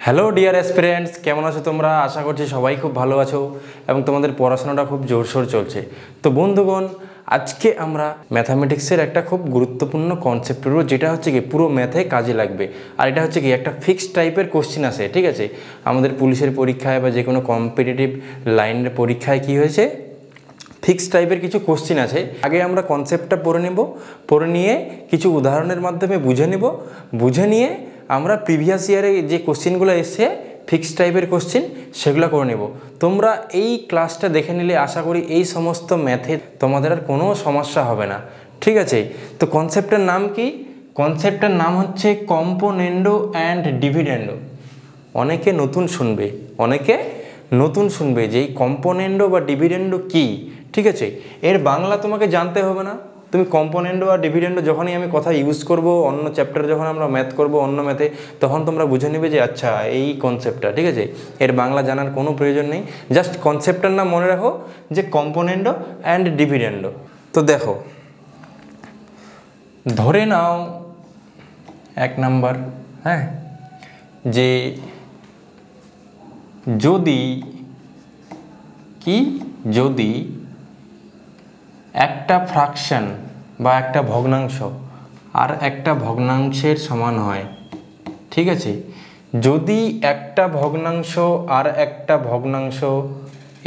Hello dear aspirants, কেমন আছো তোমরা? আশা করছি সবাই খুব ভালো আছো এবং তোমাদের পড়াশোনাটা খুব জোরসোর চলছে। তো বন্ধুগণ, আজকে আমরা ম্যাথামেটিক্সের একটা খুব গুরুত্বপূর্ণ কনসেপ্ট পড়ব, যেটা হচ্ছে কি পুরো ম্যাথে কাজে লাগবে। আর এটা হচ্ছে কি একটা ফিক্সড টাইপের কোশ্চিন আসে, ঠিক আছে? আমাদের পুলিশের পরীক্ষায় বা যে কোনো কম্পিটিটিভ লাইনের পরীক্ষায় কি হয়েছে, ফিক্সড টাইপের কিছু কোশ্চিন আছে। আগে আমরা কনসেপ্টটা পড়ে নেব, পড়ে নিয়ে কিছু উদাহরণের মাধ্যমে বুঝে নেব, বুঝে নিয়ে আমরা প্রিভিয়াস ইয়ারে যে কোশ্চিনগুলো এসছে ফিক্সড টাইপের কোশ্চিন সেগুলো করে নেব। তোমরা এই ক্লাসটা দেখে নিলে আশা করি এই সমস্ত ম্যাথে তোমাদের আর কোনো সমস্যা হবে না, ঠিক আছে? তো কনসেপ্টের নাম কি? কনসেপ্টের নাম হচ্ছে কম্পোনেন্ডো অ্যান্ড ডিভিডেন্ডো। অনেকে নতুন শুনবে যে এই কম্পোনেন্ডো বা ডিভিডেন্ডো কী, ঠিক আছে? এর বাংলা তোমাকে জানতে হবে না। তুমি কম্পোনেন্ডো আর ডিভিডেন্ডো যখনই আমি কথা ইউজ করব অন্য চ্যাপ্টারে, যখন আমরা ম্যাথ করব অন্য ম্যাথে, তখন তোমরা বুঝে নেবে যে আচ্ছা এই কনসেপ্টটা, ঠিক আছে? এর বাংলা জানার কোনো প্রয়োজন নেই, জাস্ট কনসেপ্টটার নাম মনে রাখো যে কম্পোনেন্ডো অ্যান্ড ডিভিডেন্ডো। তো দেখো, ধরে নাও 1 নাম্বার, হ্যাঁ, যে যদি একটা ফ্র্যাকশন বা একটা ভগ্নাংশ আর একটা ভগ্নাংশের সমান হয়, ঠিক আছে? যদি একটা ভগ্নাংশ আর একটা ভগ্নাংশ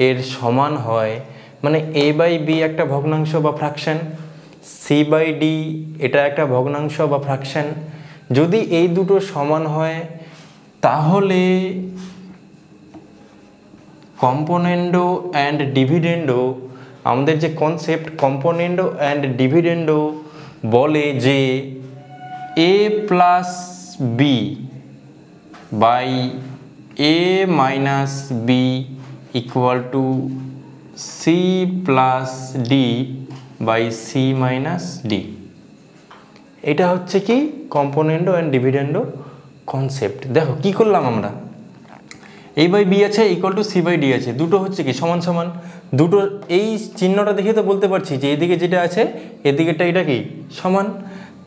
এর সমান হয়, মানে a বাই b একটা ভগ্নাংশ বা ফ্র্যাকশন, c বাই d এটা একটা ভগ্নাংশ বা ফ্র্যাকশন, যদি এই দুটো সমান হয় তাহলে কম্পোনেন্ডো অ্যান্ড ডিভিডেন্ডো, আমাদের যে কনসেপ্ট কম্পোনেন্ডো অ্যান্ড ডিভিডেন্ডো বলে যে a plus B by a minus B equal to C plus D by C minus D. এটা হচ্ছে কি কম্পোনেন্ডো অ্যান্ড ডিভিডেন্ডো কনসেপ্ট। দেখো কি করলাম আমরা, a বাই বি আছে equal to C by D আছে, দুটো হচ্ছে কি সমান সমান। দুটো এই চিহ্নটা দেখে তো বলতে পারছি যে এদিকে যেটা আছে এদিকেরটা এটা কি সমান।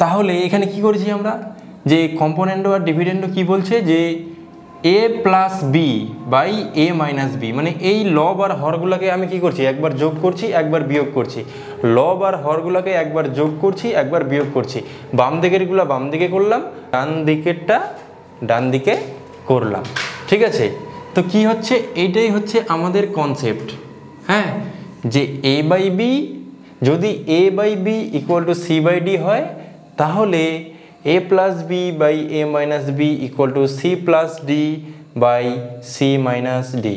তাহলে এখানে কি করেছি আমরা, যে কম্পোনেন্ডো আর ডিভিডেন্ডো কি বলছে যে a plus B by a minus B, মানে এই লব আর হরগুলোকে আমি কি করছি, একবার যোগ করছি একবার বিয়োগ করছি। লব আর হরগুলোকে একবার যোগ করছি একবার বিয়োগ করছি। বাম দিকেরগুলো বাম দিকে করলাম, ডান দিকেরটা ডান দিকে করলাম, ঠিক আছে? তো কি হচ্ছে, এইটাই হচ্ছে আমাদের কনসেপ্ট, হ্যাঁ, যে a বাই বি, যদি a by B equal to C by D হয় তাহলে a plus B by a minus B equal to C plus D by C minus D.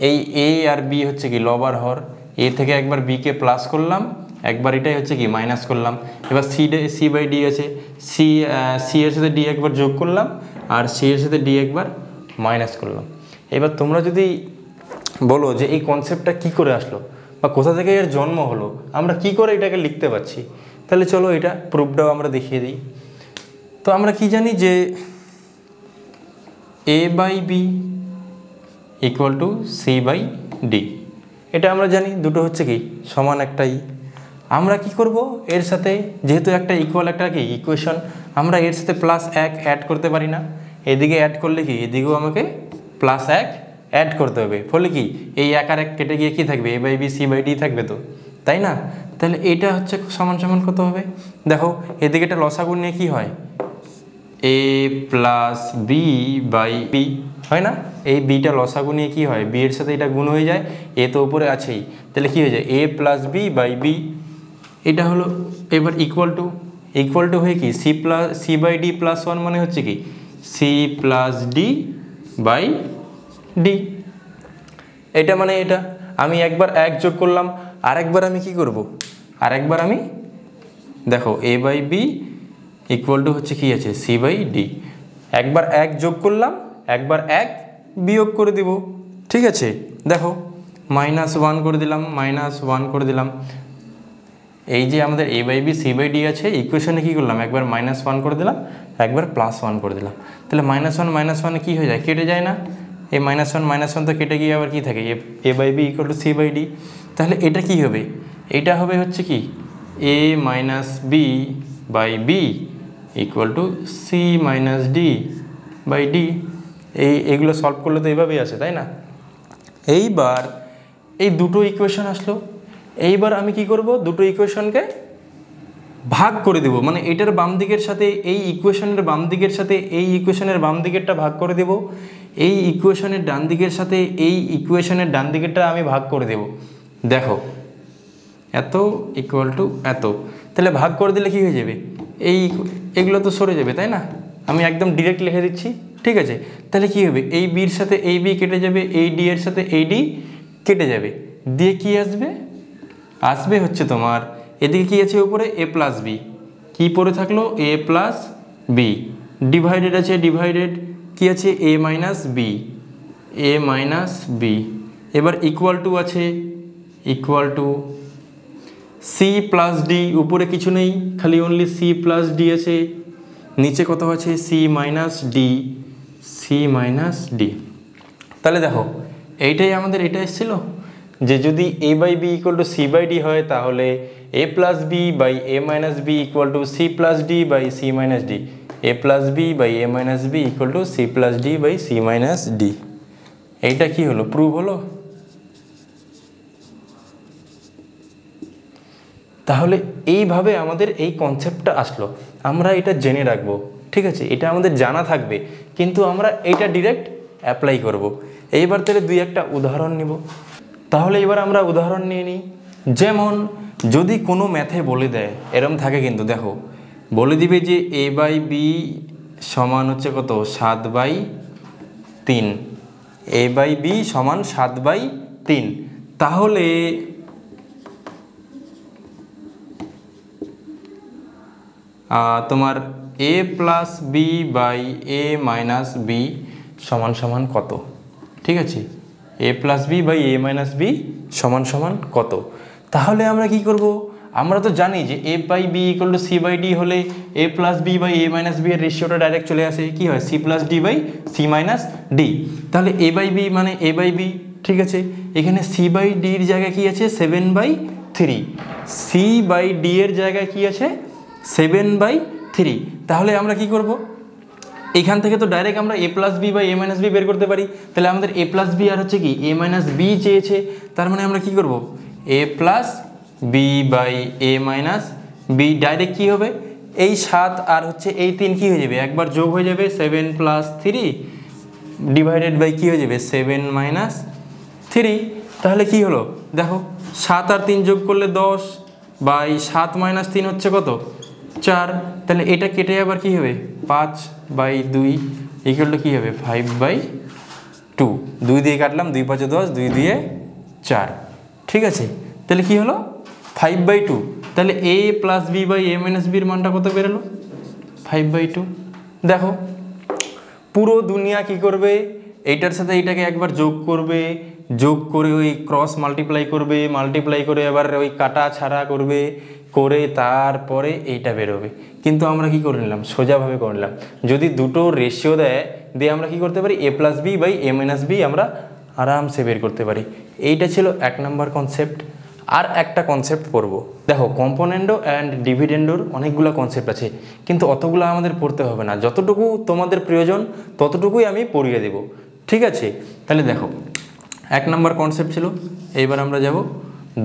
এই a আর b হচ্ছে কি লব আর হর, a থেকে একবার b কে প্লাস করলাম, একবার এটাই হচ্ছে কি মাইনাস করলাম। এবার সি বাই ডি আছে, সি এর সাথে ডি একবার যোগ করলাম আর সি এর সাথে ডি একবার মাইনাস করলাম। এবার তোমরা যদি বলো যে এই কনসেপ্টটা কি করে আসলো বা কোথা থেকে এর জন্ম হলো, আমরা কি করে এটাকে লিখতে পারছি, তাহলে চলো এটা প্রুফটাও আমরা দেখিয়ে দিই। তো আমরা কি জানি যে a by B equal to C by D, এটা আমরা জানি, দুটো হচ্ছে কি সমান একটাই। আমরা কি করব, এর সাথে যেহেতু একটা ইকুয়াল একটা কি ইকুয়েশন, আমরা এর সাথে প্লাস 1 অ্যাড করতে পারি না? এদিকে অ্যাড করলে কি এদিকেও আমাকে প্লাস 1 অ্যাড করতে হবে, ফলে কি এই 1 আর 1 কেটে গিয়ে কি থাকবে, a by B C by D থাকবে, তো তাই না? তাহলে এটা হচ্ছে সমান সমান কত হবে, দেখো এদিকে একটা লসাগু নিয়ে কি হয়, a plus B by B হয় না? এই বিটা লসাগু নিয়ে কি হয়, বি এর সাথে এটা গুণ হয়ে যায়, এ তো উপরে আছেই, তাহলে কি হয়ে যায় a plus B by B, এটা হলো। এবার ইকুয়াল টু হয়ে কি সি বাই ডি প্লাস 1 মানে হচ্ছে কি C plus D by D. এটা মানে এটা আমি একবার 1 যোগ করলাম, আরেকবার আমি কি করব, আরেকবার আমি দেখো a by B equal to হচ্ছে কি আছে সি বাই ডি, একবার 1 যোগ করলাম একবার 1 বিয়োগ করে দিব, ঠিক আছে? দেখো -1 করে দিলাম, -1 করে দিলাম। এই যে আমাদের a by B C by D আছে, ইকুয়েশনে কী করলাম, একবার -1 করে দিলাম একবার +1 করে দিলাম, তাহলে -1 কী হয়ে যায়, কেটে যায় না? এই -1 তো কেটে গিয়ে আবার কী থাকে, a by B equal to C by D. তাহলে এটা কি হবে, এটা হবে হচ্ছে কি a minus B by B equal to C minus D by D. এইগুলো সলভ করলে তো এইভাবেই আসে, তাই না? এইবার এই দুটো ইকুয়েশন আসলো, এইবার আমি কি করব, দুটো ইকুয়েশনকে ভাগ করে দেব, মানে এটার বাম দিকের সাথে এই ইকুয়েশনের বাম দিকের সাথে এই ইকুয়েশনের বাম দিকেরটা ভাগ করে দেব, এই ইকুয়েশনের ডান দিকের সাথে এই ইকুয়েশনের ডান দিকেরটা আমি ভাগ করে দেব। দেখো এত ইকুয়াল টু এত, তাহলে ভাগ করে দিলে কি হয়ে যাবে, এগুলো তো সরে যাবে, তাই না? আমি একদম ডিরেক্ট লিখে দিচ্ছি, ঠিক আছে? তাহলে কি হবে, এই বির সাথে এই বি কেটে যাবে, এই ডি এর সাথে এই ডি কেটে যাবে, দিয়ে কি আসবে, আসবে হচ্ছে তোমার এদিকে কি আছে উপরে এ প্লাস বি, কী পড়ে থাকলো এ প্লাস বি, ডিভাইডেড আছে, ডিভাইডেড কি আছে A minus B, A minus B, এবার ইকুয়াল টু আছে, equal to C plus D, উপরে কিছু নেই খালি অনলি সি প্লাস ডি আছে, নিচে কত আছে C minus D, C minus D. তাহলে দেখো এইটাই আমাদের এটা এসেছিলো যে যদি A by B equal to C by D হয় তাহলে A plus B by A minus B equal to C plus D by C minus D, A plus B by A minus B equal to C plus D by C minus D. এইটা কি হলো, prove হলো। তাহলে এইভাবে আমাদের এই কনসেপ্টটা আসলো, আমরা এটা জেনে রাখবো, ঠিক আছে? এটা আমাদের জানা থাকবে, কিন্তু আমরা এটা ডিরেক্ট অ্যাপ্লাই করব। এইবার তাহলে দুই একটা উদাহরণ নিব। তাহলে এবার আমরা উদাহরণ নিয়ে নিই। যেমন যদি কোনো ম্যাথে বলে দেয়, এরম থাকে কিন্তু, দেখো বলে দিবে যে এ বাই বি সমান হচ্ছে কত 7/3, এ বাই বি সমান 7/3, তাহলে তোমার A plus B by A minus B সমান সমান কত, ঠিক আছে? A plus B by A minus B সমান সমান কত? তাহলে আমরা কি করব, আমরা তো জানি যে A by B equal to C by D হলে A plus B by A minus B এর রেশিওটা ডাইরেক্ট চলে আসে, কি হয় C plus D by C minus D. তাহলে এ বাই বি মানে এ বাই বি, ঠিক আছে? এখানে সি বাই ডির জায়গায় কি আছে 7/3, সি বাই ডি এর জায়গায় কি আছে 7/3। তাহলে আমরা কি করব, এইখান থেকে তো ডাইরেক্ট আমরা A plus B by A minus B বের করতে পারি। তাহলে আমাদের এ প্লাস বি আর হচ্ছে কি এ মাইনাস বি চেয়েছে, তার মানে আমরা কি করব, A plus B by A minus B, direct কী হবে এই 7 আর হচ্ছে এই 3 কী হয়ে যাবে, একবার যোগ হয়ে যাবে 7 + 3 ডিভাইডেড বাই কী হয়ে যাবে 7 - 3। তাহলে কি হলো দেখো 7 আর 3 যোগ করলে 10 বাই 7 - 3 হচ্ছে কত 4। তাহলে এটা কেটে আবার কি হবে 5/2 ইকুয়াল টু কী হবে 5/2। 2 দিয়ে কাটলাম 2 × 5 = 10, 2 দিয়ে 4, ঠিক আছে? তাহলে কি হলো 5/2। তাহলে a plus B by A minus বির মানটা কত বেরোলো 5/2। দেখো পুরো দুনিয়া কি করবে, এইটার সাথে এইটাকে একবার যোগ করবে, যোগ করে ওই ক্রস মাল্টিপ্লাই করবে, মাল্টিপ্লাই করে আবার ওই কাটা ছাড়া করবে, করে তারপরে এইটা বেরোবে। কিন্তু আমরা কি করে নিলাম সোজাভাবে করে নিলাম। যদি দুটো রেশিও দেয় দিয়ে আমরা কি করতে পারি a plus B by A minus B আমরা আরামসে বের করতে পারি। এইটা ছিল 1 নম্বর কনসেপ্ট। আর একটা কনসেপ্ট পড়ব, দেখো কম্পোনেন্ডো অ্যান্ড ডিভিডেন্ডোর অনেকগুলো কনসেপ্ট আছে, কিন্তু অতগুলো আমাদের পড়তে হবে না, যতটুকু তোমাদের প্রয়োজন ততটুকুই আমি পড়িয়ে দেব, ঠিক আছে? তাহলে দেখো 1 নম্বর কনসেপ্ট ছিল, এইবার আমরা যাব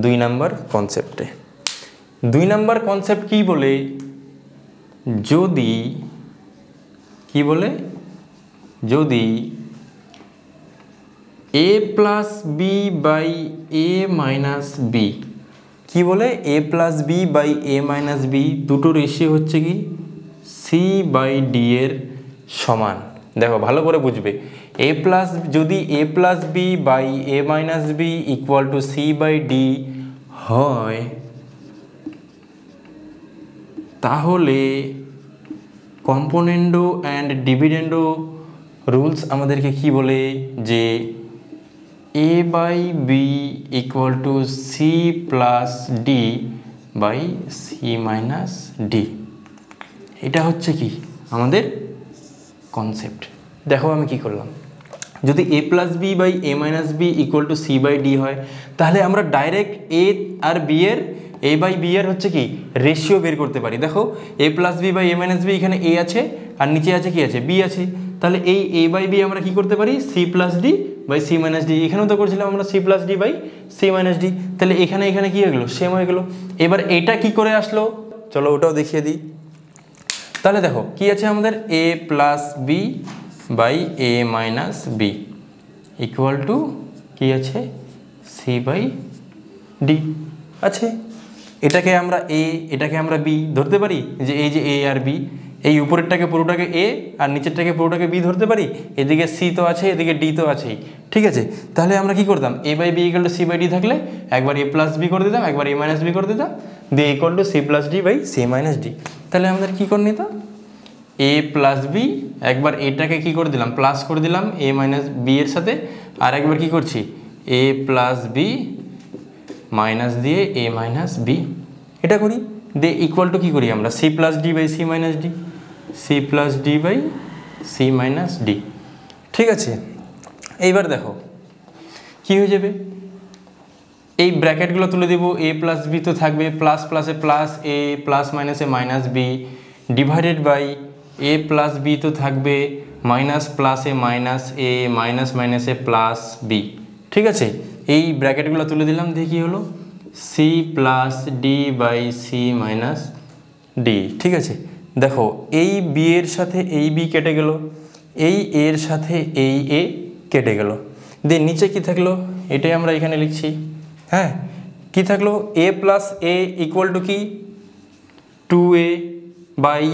2 নম্বর কনসেপ্টে। 2 নম্বর কনসেপ্ট কি বলে, যদি কি বলে যদি a plus B by A minus B, কী বলে a plus B by A minus B দুটো রেশিও হচ্ছে কি সি বাই ডি এর সমান। দেখো ভালো করে বুঝবে, যদি a plus B by A minus B equal to C by D হয়, তাহলে কম্পোনেন্ডো অ্যান্ড ডিভিডেন্ডো রুলস আমাদেরকে কি বলে যে a by B equal to C plus D by C minus D. এটা হচ্ছে কি আমাদের কনসেপ্ট। দেখো আমি কি করলাম, যদি a plus B by A minus B equal to C by D হয়, তাহলে আমরা ডাইরেক্ট a আর b এর a বাই বি এর হচ্ছে কি রেশিও বের করতে পারি। দেখো a plus B by A minus B, এখানে a আছে আর নিচে আছে কি আছে b আছে, তাহলে এই a বাই বি আমরা কি করতে পারি C plus D by C minus D, এখানেও তো করছিলাম আমরা C plus D by C minus D, তাহলে এখানে এখানে কি হয়ে গেলো সেম হয়ে গেলো। এবার এটা কি করে আসলো চলো ওটাও দেখিয়ে দিই। তাহলে দেখো কি আছে আমাদের a plus B by A minus B equal to কি আছে সি বাই ডি আছে। এটাকে আমরা এ এটাকে আমরা বি ধরতে পারি, যে এই যে এ আর বি, এই উপরেরটাকে পুরোটাকে এ আর নিচেরটাকে পুরোটাকে বি ধরতে পারি, এদিকে সি তো আছে এদিকে ডি তো আছেই, ঠিক আছে। তাহলে আমরা কি করতাম A by B equal to C by D থাকলে একবার এ প্লাস বি করে দিতাম একবার এ মাইনাস বি করে দিতাম, দিয়ে equal to C plus D by C minus D. তাহলে আমাদের কী করে নিতাম এ প্লাস বি, একবার এটাকে কি করে দিলাম প্লাস করে দিলাম এ মাইনাস বি এর সাথে, আর একবার কি করছি এ প্লাস বি মাইনাস দিয়ে এ মাইনাস বি, এটা করি দিয়ে ইকুয়াল টু কী করি আমরা C plus D by C minus D, C plus D by C minus D, ঠিক আছে। এইবার দেখো কি হয়ে যাবে, এই ব্র্যাকেটগুলো তুলে দেবো, এ প্লাস বি তো থাকবে, প্লাস প্লাসে প্লাস এ প্লাস মাইনাসে minus B divided by A plus B তো থাকবে, মাইনাস প্লাসে মাইনাস এ মাইনাস মাইনাসে প্লাস বি, ঠিক আছে। এই ব্র্যাকেটগুলো তুলে দিলাম, দিয়ে কী হলো C plus D by C minus D, ঠিক আছে। দেখো এই বি এর সাথে এই বি কেটে গেল, এই এর সাথে এই এ কেটে গেল, দিয়ে নিচে কি থাকলো এটাই আমরা এখানে লিখছি, হ্যাঁ কি থাকলো A plus A equal to কি 2a by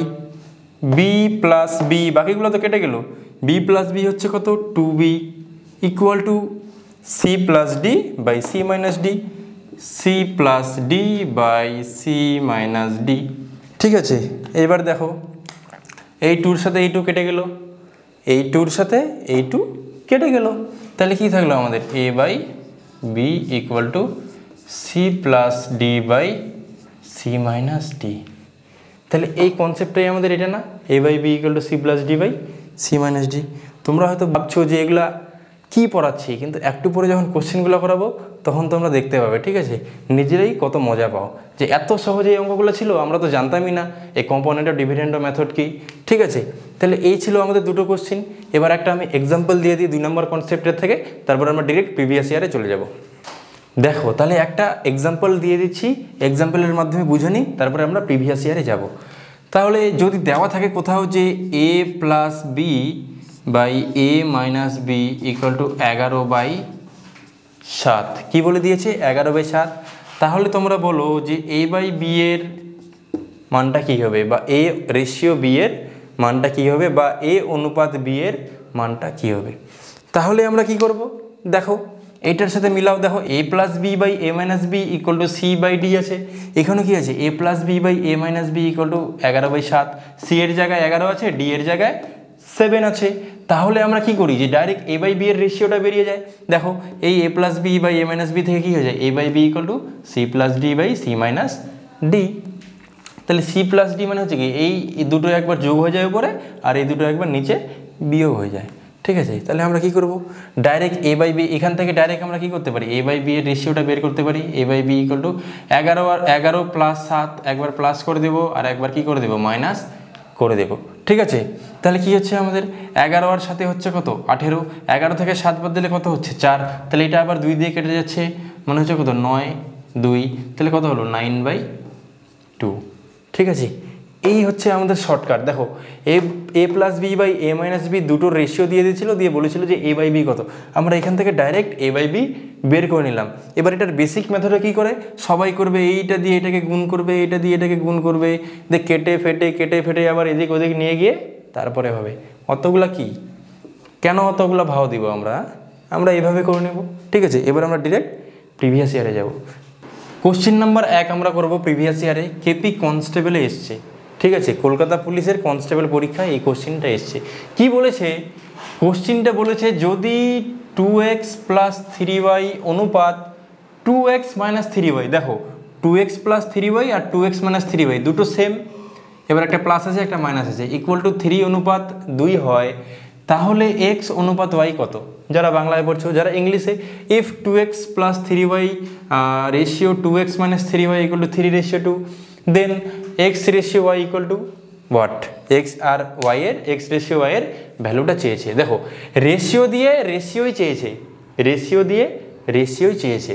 B plus B, বাকিগুলো তো কেটে গেল, বি প্লাস বি হচ্ছে কত 2b equal to C plus D by C minus D, C plus D by C minus D, ঠিক আছে। এবার দেখো এই টুর সাথে এই টু কেটে গেল, এই টুর সাথে এই টু কেটে গেল, তাহলে কি থাকলো আমাদের A by B equal to C plus D by C minus D. তাহলে এই কনসেপ্টটাই আমাদের এটা না, A by B equal to C plus D by C minus D. তোমরা হয়তো ভাবছো যে এগুলা কী পড়াচ্ছি, কিন্তু একটু পরে যখন কোশ্চেনগুলো করাবো তখন তোমরা দেখতে পাবে, ঠিক আছে, নিজেরাই কত মজা পাও যে এত সহজে এই অঙ্কগুলো ছিল, আমরা তো জানতামই না এই কম্পোনেন্ট অফ ডিভিডেন্ড মেথড কি, ঠিক আছে। তাহলে এই ছিল আমাদের দুটো কোশ্চেন। এবার একটা আমি এক্সাম্পল দিয়ে দিই 2 নম্বর কনসেপ্টের থেকে, তারপর আমরা ডিরেক্ট প্রিভিয়াস ইয়ারে চলে যাব। দেখো তাহলে একটা এক্সাম্পল দিয়ে দিচ্ছি, এক্সাম্পলের মাধ্যমে বুঝে নিই, তারপরে আমরা প্রিভিয়াস ইয়ারে যাব। তাহলে যদি দেওয়া থাকে কোথাও যে A plus B by A minus B equal to 11/7, কী বলে দিয়েছে 11/7, তাহলে তোমরা বলো যে এ বাই বি এর মানটা কী হবে, বা এ রেশিও বি এর মানটা কী হবে, বা এ অনুপাত বি এর মানটা কী হবে। তাহলে আমরা কি করব, দেখো এইটার সাথে মিলাও, দেখো A plus B by A minus B equal to C by D আছে, এখানেও কি আছে A plus B by A minus B equal to 11/7, C এর জায়গায় 11 আছে, ডি এর জায়গায় 7 আছে। তাহলে আমরা কি করি যে ডাইরেক্ট এ বাই বি এর রেশিওটা বেরিয়ে যায়, দেখো এই A plus B by A minus B থেকে কী হয়ে যায় A by B equal to C plus D by C minus D. তাহলে সি প্লাস ডি মানে হচ্ছে কি এই দুটো একবার যোগ হয়ে যায় উপরে, আর এই দুটো একবার নিচে বিয়োগ হয়ে যায়, ঠিক আছে। তাহলে আমরা কি করব ডাইরেক্ট এ বাই বি, এখান থেকে ডাইরেক্ট আমরা কি করতে পারি এ বাই বি এর রেশিওটা বের করতে পারি, A by B equal to 11 আর 11 প্লাস 7, একবার প্লাস করে দেবো আর একবার কি করে দেবো মাইনাস করে দেবো, ঠিক আছে। তাহলে কি হচ্ছে আমাদের 11 আর সাথে হচ্ছে কত 18, 11 থেকে 7 বাদ দিলে কত হচ্ছে 4, তাহলে এটা আবার 2 দিয়ে কেটে যাচ্ছে, মনে হচ্ছে কত 9 2, তাহলে কত হলো 9/2, ঠিক আছে। এই হচ্ছে আমাদের শর্টকাট। দেখো A plus B by A minus B দুটোর রেশিও দিয়ে দিয়েছিল, দিয়ে বলেছিল যে এ বাই বি কত, আমরা এখান থেকে ডাইরেক্ট এ বাই বি বের করে নিলাম। এবার এটার বেসিক মেথডে কী করে সবাই করবে, এইটা দিয়ে এটাকে গুণ করবে, এটা দিয়ে এটাকে গুণ করবে, দিয়ে কেটে ফেটে আবার এদিক ওদিক নিয়ে গিয়ে তারপরে হবে। অতগুলা কি কেন অতগুলা ভাও দিব আমরা এভাবে করে নেব, ঠিক আছে। এবার আমরা ডিরেক্ট প্রিভিয়াস ইয়ারে যাব। কোশ্চেন নাম্বার 1 আমরা করব প্রিভিয়াস ইয়ারে, কেপি কনস্টেবলে এসছে, ঠিক আছে, কলকাতা পুলিশের কনস্টেবল পরীক্ষায় এই কোশ্চেনটা এসছে। কি বলেছে কোশ্চেনটা, বলেছে যদি 2x প্লাস 3y অনুপাত 2x মাইনাস 3y, দেখো 2x প্লাস 3y আর 2x মাইনাস 3y দুটো সেম, এবার একটা প্লাস আছে একটা মাইনাস আছে, ইকুয়াল টু 3 অনুপাত 2 হয়, তাহলে x অনুপাত y কত। যারা বাংলায় পড়ছো, যারা ইংলিশে, if 2x plus 3y ratio 2x minus 3y equal to 3 ratio 2, then x ratio y equal to what, X আর ওয়াইয়ের এক্স রেশিও ওয়াইয়ের ভ্যালুটা চেয়েছে। দেখো রেশিও দিয়ে রেশিওই চেয়েছে, রেশিও দিয়ে রেশিওই চেয়েছে,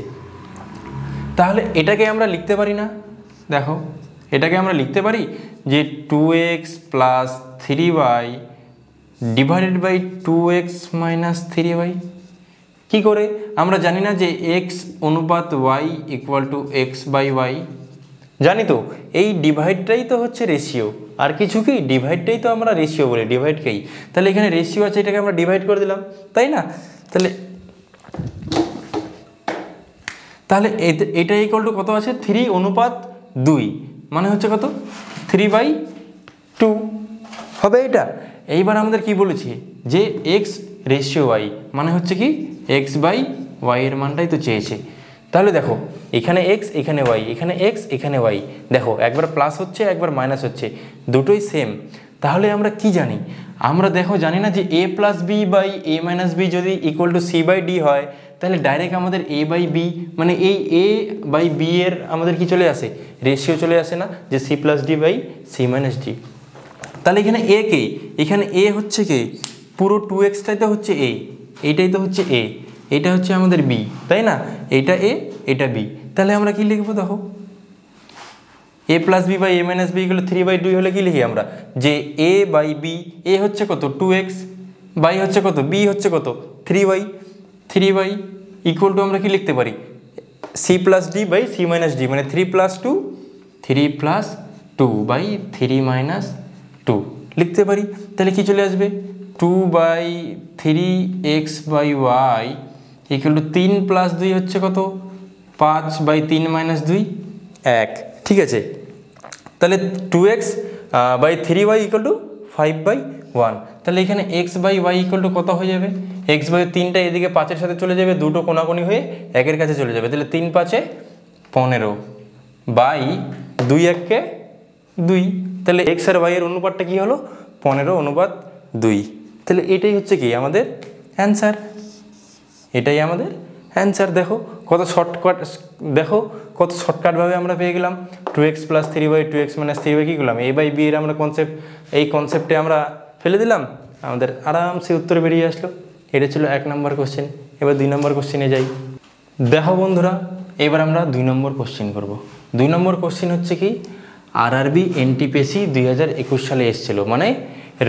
তাহলে এটাকে আমরা লিখতে পারি না? দেখো এটাকে আমরা লিখতে পারি যে 2x plus 3y divided by 2x minus 3y। কী করে? আমরা জানি না যে x অনুপাত y equal to X by Y, জানি তো এই ডিভাইডটাই তো হচ্ছে রেশিও, আর কিছু কি? ডিভাইডটাই তো আমরা রেশিও বলি, ডিভাইডকেই। তাহলে এখানে রেশিও আছে, এটাকে আমরা ডিভাইড করে দিলাম, তাই না? তাহলে এটা ইকুয়াল টু কত আছে? 3:2, মানে হচ্ছে কত? 3/2 হবে এটা। এইবার আমাদের কি বলেছে যে এক্স রেশিও ওয়াই মানে হচ্ছে কি এক্স বাই ওয়াই এর মানটাই তো চেয়েছে। তাহলে দেখো এখানে এক্স, এখানে ওয়াই, এখানে এক্স, এখানে ওয়াই, দেখো একবার প্লাস হচ্ছে একবার মাইনাস হচ্ছে, দুটোই সেম। তাহলে আমরা কি জানি? আমরা দেখো জানি না যে a plus B by A minus B যদি equal to C by D হয়, তাহলে ডাইরেক্ট আমাদের a বাই বি মানে এই a বাই বি এর আমাদের কি চলে আসে? রেশিও চলে আসে না, যে C plus D by C minus D. তাহলে এখানে a কে, এখানে a হচ্ছে কে? পুরো 2xটাই তো হচ্ছে a, এইটাই তো হচ্ছে a, এইটা হচ্ছে আমাদের b, তাই না? এইটা a, এটা b। তাহলে আমরা কি লিখবো? দেখো a plus B by A minus B এগুলো 3/2 হলে কি লিখি আমরা? যে a বাই বি, a হচ্ছে কত? 2x, বাই হচ্ছে কত? b হচ্ছে কত? 3y, 3y ইকুয়াল টু আমরা কি লিখতে পারি? C plus D by C minus D, মানে 3+2 বাই 3-2 লিখতে পারি। তাহলে কি চলে আসবে? 2/3x by Y equal two 3+2 হচ্ছে কত? 5/3-2 1, ঠিক আছে? তাহলে 2x by 3y equal two 5/1। তাহলে এখানে x by Y equal to কত হয়ে যাবে? x বাই 3টা এদিকে 5-এর সাথে চলে যাবে, দুটো কোনাকুনি হয়ে 1-এর কাছে চলে যাবে। তাহলে 3×5 = 15 বাই 2 2। তাহলে x আর y এর অনুপাতটা কি হলো? 15:2। তাহলে এটাই হচ্ছে কি আমাদের অ্যান্সার, এটাই আমাদের অ্যান্সার। দেখো কত শর্টকাট, দেখো কত শর্টকাটভাবে আমরা পেয়ে গেলাম। 2x plus 3y 2x minus 3y কী করলাম? a বাই বি এর আমরা কনসেপ্ট, এই কনসেপ্টে আমরা ফেলে দিলাম, আমাদের আরামসে উত্তর বেরিয়ে আসলো। এটা ছিল 1 নম্বর কোশ্চেন। এবার 2 নম্বর কোশ্চেনে যাই। দেখো বন্ধুরা, এবার আমরা 2 নম্বর কোশ্চেন করব। 2 নম্বর কোশ্চেন হচ্ছে কি আরআরবি এনটিপিসি 2021 সালে এসেছিলো, মানে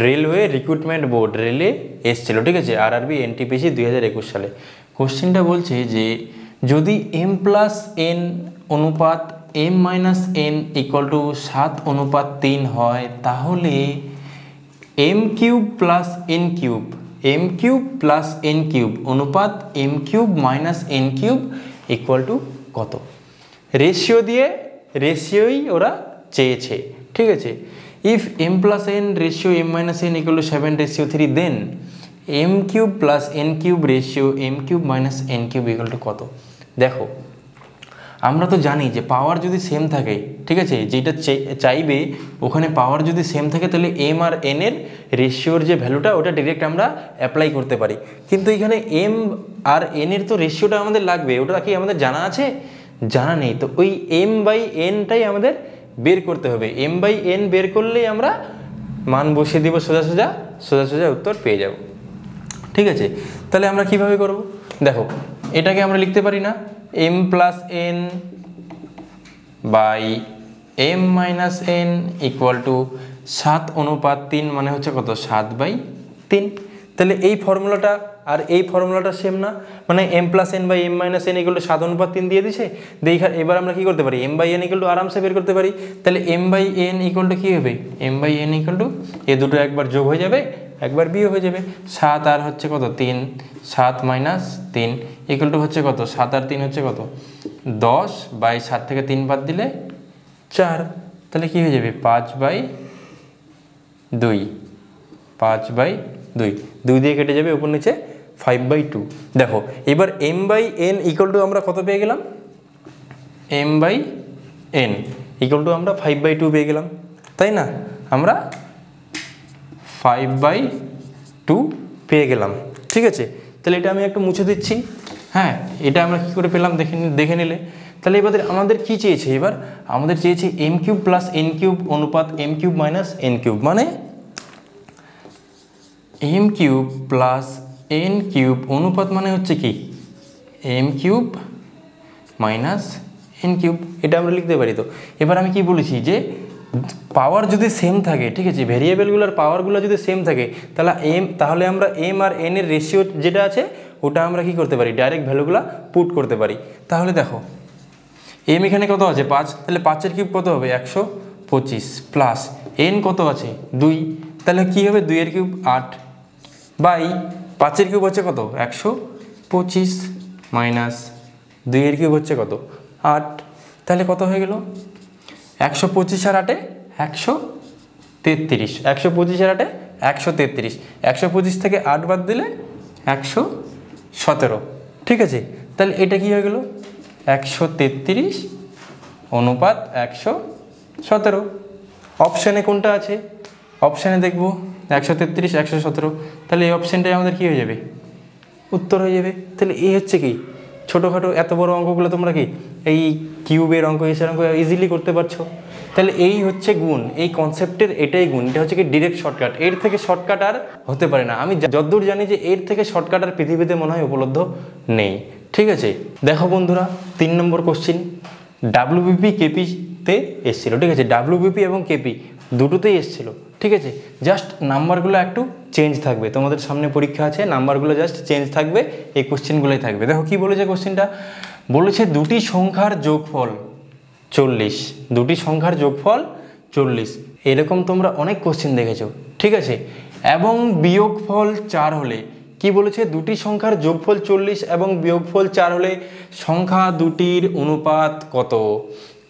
রেলওয়ে রিক্রুটমেন্ট বোর্ড, রেলে এসেছিলো, ঠিক আছে? আরআরবি এনটিপিসি 2021 সালে। কোশ্চেনটা বলছে যে যদি m+n অনুপাত m-n ইকুয়াল টু 7:3 হয়, তাহলে m³ প্লাস n³ অনুপাত m³ - n³ ইকুয়াল টু কত? রেশিও দিয়ে রেশিওই ওরা চেয়েছে, ঠিক আছে? If m+n ratio m-n equal to 7:3, then m³ plus n³ ratio m³ - n³ equal to কত? দেখো আমরা তো জানি যে পাওয়ার যদি সেম থাকে, ঠিক আছে, যেটা চাইবে ওখানে পাওয়ার যদি সেম থাকে, তাহলে m আর n এর রেশিওর যে ভ্যালুটা ওটা ডিরেক্ট আমরা অ্যাপ্লাই করতে পারি। কিন্তু এখানে m আর n এর তো রেশিওটা আমাদের লাগবে, ওটা কি আমাদের জানা আছে? জানা নেই। তো ওই m/n-টাই আমাদের বের করতে হবে। m/n বের করলেই আমরা মান বসিয়ে দিব, সোজা উত্তর পেয়ে যাব, ঠিক আছে? তাহলে আমরা কিভাবে করব? দেখো এটাকে আমরা লিখতে পারি না m+n by m-n equal to 7:3, মানে হচ্ছে কত? 7/3। তাহলে এই ফর্মুলাটা আর এই ফর্মুলাটা সেম না, মানে m+n by m-n equal to 7:3 দিয়ে দিছে। এবার আমরা কি করতে পারি? m/n ইকুয়াল টু আরামসে বের করতে পারি। তাহলে m/n ইকুয়াল টু কী হবে? m/n ইকুয়াল টু এ দুটো একবার যোগ হয়ে যাবে, একবার বিয়োগ হয়ে যাবে। 7 আর হচ্ছে কত? 3, 7 - 3 ইকুয়াল টু হচ্ছে কত? 7 আর 3 হচ্ছে কত? 10 বাই 7 থেকে 3 বাদ দিলে 4। তাহলে কি হয়ে যাবে? 5/2, 5/2, 2 দিয়ে কেটে যাবে, উপর নিচে 5/2। দেখো এবার m/n ইকুয়াল টু আমরা কত পেয়ে গেলাম? m/n ইকুয়াল টু আমরা 5/2 পেয়ে গেলাম, তাই না? আমরা 5/2 পেয়ে গেলাম, ঠিক আছে? তাহলে এটা আমি একটু মুছে দিচ্ছি। হ্যাঁ, এটা আমরা কী করে পেলাম দেখে নিলে। তাহলে এবার আমাদের কি চেয়েছে? এবার আমাদের চেয়েছে m³ প্লাস n³ অনুপাত m³ - n³, মানে m cube plus n cube অনুপাত মানে হচ্ছে কি m cube minus n cube, এটা আমরা লিখতে পারি। তো এবার আমি কি বলেছি যে পাওয়ার যদি সেম থাকে, ঠিক আছে, ভেরিয়েবলগুলোর পাওয়ারগুলো যদি সেম থাকে তাহলে আমরা এম আর এন এর রেশিও যেটা আছে ওটা আমরা কি করতে পারি, ডাইরেক্ট ভ্যালুগুলো পুট করতে পারি। তাহলে দেখো এম এখানে কত আছে 5, তাহলে 5 কিউব কত হবে 125 প্লাস এন কত আছে 2, তাহলে কি হবে 2 কিউব 8 বাই 5 কিউব হচ্ছে কত 125 মাইনাস 2 কিউব হচ্ছে কত 8, তাহলে কত হয়ে গেল 125 আর 8 133, 125 আর 8 133, 125 থেকে 8 বাদ দিলে 117, ঠিক আছে। তাহলে এটা কি হয়ে গেল 133 অনুপাত 117। অপশানে কোনটা আছে, অপশানে দেখব 133 117, তাহলে এই অপশানটাই আমাদের কি হয়ে যাবে উত্তর হয়ে যাবে। তাহলে এই হচ্ছে কি ছোটোখাটো এত বড় অঙ্কগুলো তোমরা কি এই কিউবের অঙ্ক এসের অঙ্ক ইজিলি করতে পারছো। তাহলে এই হচ্ছে গুণ, এই কনসেপ্টের এটাই গুণ, এটা হচ্ছে কি ডিরেক্ট শর্টকাট, এর থেকে শর্টকাট আর হতে পারে না। আমি যতদূর জানি যে এর থেকে শর্টকাট আর পৃথিবীতে মনে হয় উপলব্ধ নেই, ঠিক আছে। দেখো বন্ধুরা 3 নম্বর কোশ্চিন, ডাব্লিউবিপি কেপিতে এসেছিলো, ঠিক আছে, ডাব্লিউবিপি এবং কেপি দুটোতেই এসেছিলো, ঠিক আছে। জাস্ট নাম্বারগুলো একটু চেঞ্জ থাকবে, তোমাদের সামনে পরীক্ষা আছে, নাম্বারগুলো জাস্ট চেঞ্জ থাকবে, এই কোশ্চেনগুলোই থাকবে। দেখো কি বলেছে কোশ্চেনটা, বলেছে দুটি সংখ্যার যোগফল 40, দুটি সংখ্যার যোগফল 40, এরকম তোমরা অনেক কোশ্চেন দেখেছো, ঠিক আছে। এবং বিয়োগফল 4 হলে, কি বলেছে দুটি সংখ্যার যোগফল 40 এবং বিয়োগফল 4 হলে সংখ্যা দুটির অনুপাত কত,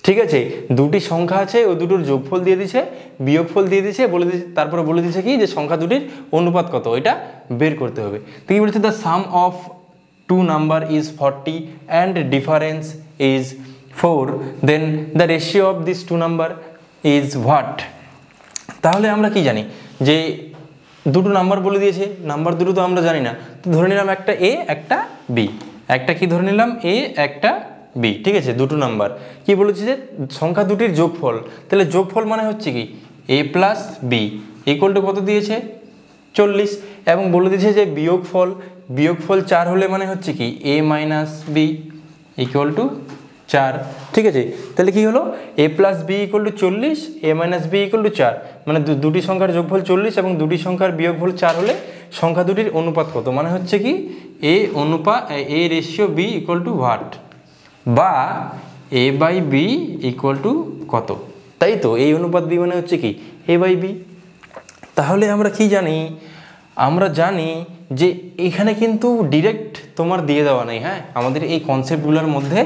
ঠিক আছে। দুটি সংখ্যা আছে, ওই দুটোর যোগফল দিয়ে দিছে, বিয়োগফল দিয়ে দিছে, বলে দিচ্ছে, তারপরে বলে দিচ্ছে কি যে সংখ্যা দুটির অনুপাত কত, এটা বের করতে হবে। তো কি বলেছে, the sum of two number is 40 and difference is 4, then the ratio of this two number is what. তাহলে আমরা কি জানি যে দুটো নাম্বার বলে দিয়েছে, নাম্বার দুটো তো আমরা জানি না, তো ধরে নিলাম একটা এ একটা বি, একটা কি ধরে নিলাম এ একটা বি, ঠিক আছে, দুটো নাম্বার। কি বলেছে যে সংখ্যা দুটির যোগফল, তাহলে যোগফল মানে হচ্ছে কি এ প্লাস বি ইকুয়াল টু কত দিয়েছে 40, এবং বলে দিয়েছে যে বিয়োগফল 4 হলে মানে হচ্ছে কি A minus B equal to 4, ঠিক আছে। তাহলে কি হলো A plus B equal to 40, A minus B equal to 4, মানে দুটি সংখ্যার যোগফল 40 এবং দুটি সংখ্যার বিয়োগফল 4 হলে সংখ্যা দুটির অনুপাত কত, মানে হচ্ছে কি এ অনুপাত A ratio B equal to what, বা A by B equal to কত, তাই তো। এই অনুপাত বি মানে হচ্ছে কি এ বাই বি। তাহলে আমরা কি জানি, আমরা জানি যে এখানে কিন্তু ডিরেক্ট তোমার দিয়ে দেওয়া নেই, হ্যাঁ, আমাদের এই কনসেপ্টগুলোর মধ্যে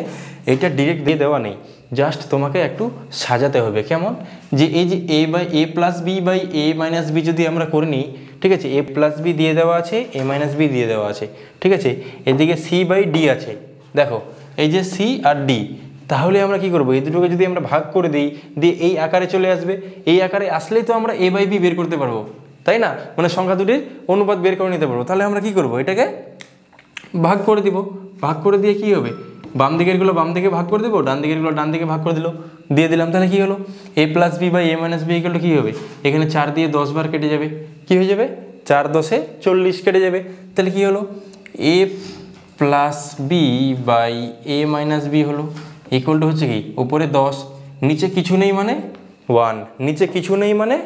এটা ডিরেক্ট দিয়ে দেওয়া নেই, জাস্ট তোমাকে একটু সাজাতে হবে। কেমন, যে এই যে A by A plus B by A minus B যদি আমরা করে নিই, ঠিক আছে, এ প্লাস বি দিয়ে দেওয়া আছে, এ মাইনাস বি দিয়ে দেওয়া আছে, ঠিক আছে, এদিকে সি বাই ডি আছে, দেখো এই যে সি আর ডি, তাহলে আমরা কি করব, এই দুটোকে যদি আমরা ভাগ করে দিই, দিয়ে এই আকারে চলে আসবে, এই আকারে আসলেই তো আমরা এ বাই বি বের করতে পারবো, তাই না, মানে সংখ্যা দুটির অনুপাত বের করে নিতে পারবো। তাহলে আমরা কি করব, এটাকে ভাগ করে দিব, ভাগ করে দিয়ে কি হবে, বাম দিকেরগুলো বাম দিকে ভাগ করে দেবো, ডান দিকেরগুলো ডান দিকে ভাগ করে দিয়ে দিলাম, তাহলে কি হলো A plus B by A minus B equal to কী হবে, এখানে 4 দিয়ে 10 বার কেটে যাবে, কি হয়ে যাবে 4 10 40 কেটে যাবে, তাহলে কি হলো A plus B by A minus B হলো ইকুয়াল টু হচ্ছে কি উপরে 10, নিচে কিছু নেই মানে 1, নিচে কিছু নেই মানে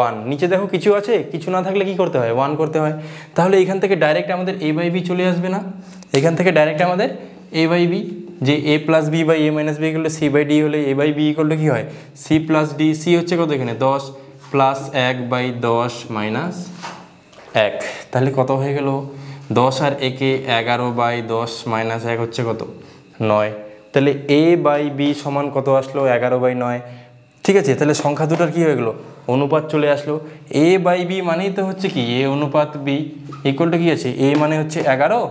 1, নিচে দেখো কিছু আছে, কিছু না থাকলে কি করতে হয় 1 করতে হয়। তাহলে এখান থেকে ডাইরেক্ট আমাদের এ বাই বি চলে আসবে না, এখান থেকে ডাইরেক্ট আমাদের এ বাই বি, যে A plus B by A minus B equal to C by D হলে A by B equal to কী হয় সি প্লাস ডি, সি হচ্ছে কত এখানে 10 প্লাস 1 বাই 10 মাইনাস 1, তাহলে কত হয়ে গেল 10 আর 1 11 বাই 10 মাইনাস 1 হচ্ছে কত 9, তাহলে এ বাই বি সমান কত আসলো 11 বাই 9, ঠিক আছে। তাহলে সংখ্যা দুটোর কী হয়ে গেলো অনুপাত চলে আসলো, এ বাই বি মানেই তো হচ্ছে কি এ অনুপাত বি ইকুয়াল টু কী আছে, এ মানে হচ্ছে 11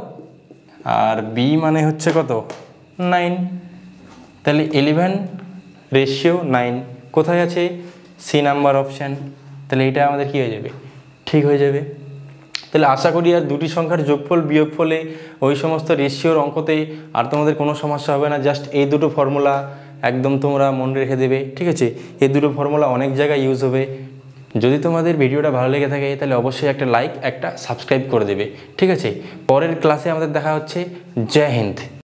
আর বি মানে হচ্ছে কত 9, তাহলে 11 রেশিও 9 কোথায় আছে সি নাম্বার অপশান, তাহলে এটা আমাদের কী হয়ে যাবে ঠিক হয়ে যাবে। তাহলে আশা করি আর দুটি সংখ্যার যোগফল বিয়োগফলে ওই সমস্ত রেশিওর অঙ্কতে আর তোমাদের কোনো সমস্যা হবে না, জাস্ট এই দুটো ফর্মুলা একদম তোমরা মনে রেখে দেবে, ঠিক আছে। এই দুটো ফর্মুলা অনেক জায়গায় ইউজ হবে, যদি তোমাদের ভিডিওটা ভালো লেগে থাকে তাহলে অবশ্যই একটা লাইক, একটা সাবস্ক্রাইব করে দেবে। ঠিক আছে, পরের ক্লাসে আমাদের দেখা হচ্ছে। জয় হিন্দ।